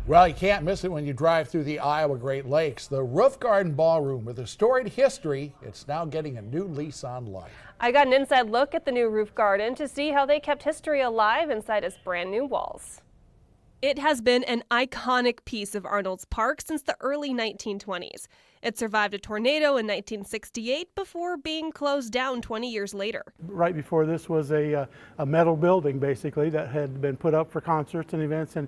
Well, you can't miss it when you drive through the Iowa Great Lakes. The Roof Garden Ballroom, with a storied history, it's now getting a new lease on life. I got an inside look at the new roof garden to see how they kept history alive inside its brand new walls. It has been an iconic piece of Arnolds Park since the early 1920s. It survived a tornado in 1968 before being closed down 20 years later. Right before this was a metal building, basically, that had been put up for concerts and events and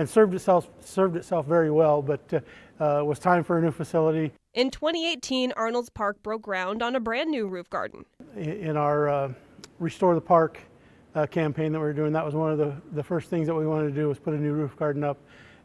served itself very well, but it was time for a new facility. In 2018, Arnolds Park broke ground on a brand new roof garden. In our Restore the Park campaign that we were doing, that was one of the first things that we wanted to do, was put a new roof garden up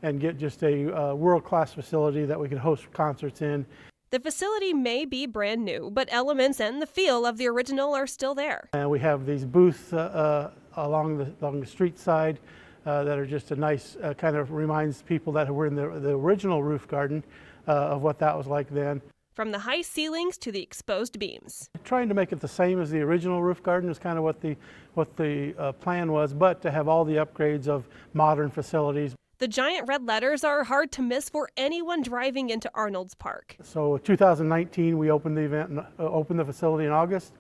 and get just a world-class facility that we could host concerts in. The facility may be brand new, but elements and the feel of the original are still there. And we have these booths along the street side that are just a nice, kind of reminds people that were in the original roof garden of what that was like then. From the high ceilings to the exposed beams. Trying to make it the same as the original roof garden is kind of what the plan was, but to have all the upgrades of modern facilities. The giant red letters are hard to miss for anyone driving into Arnolds Park. So 2019, we opened the event, opened the facility in August.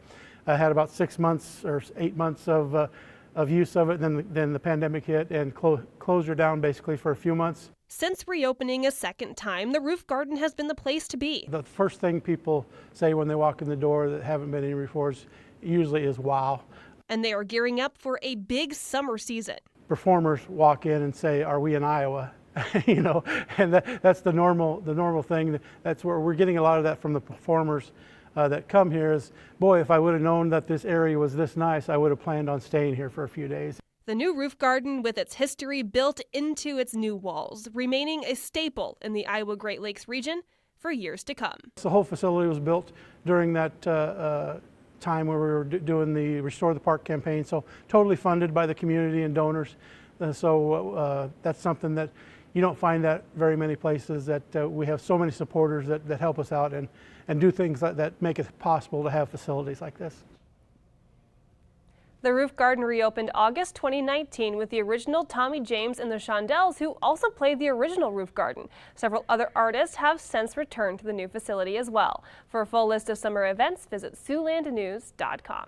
I had about 6 months or 8 months of use of it. Then the pandemic hit and closed her down basically for a few months. Since reopening a second time, the roof garden has been the place to be. The first thing people say when they walk in the door that haven't been in before usually is wow. And they are gearing up for a big summer season. Performers walk in and say, "Are we in Iowa?" You know, and that's the normal thing. That's where we're getting a lot of that from the performers that come here. Is, boy, if I would have known that this area was this nice, I would have planned on staying here for a few days. The new roof garden, with its history built into its new walls, remaining a staple in the Iowa Great Lakes region for years to come. The whole facility was built during that time where we were doing the Restore the Park campaign, so totally funded by the community and donors. So that's something that you don't find that very many places, that we have so many supporters that help us out and do things that make it possible to have facilities like this. The roof garden reopened August 2019 with the original Tommy James and the Shondells, who also played the original roof garden. Several other artists have since returned to the new facility as well. For a full list of summer events, visit SiouxlandNews.com.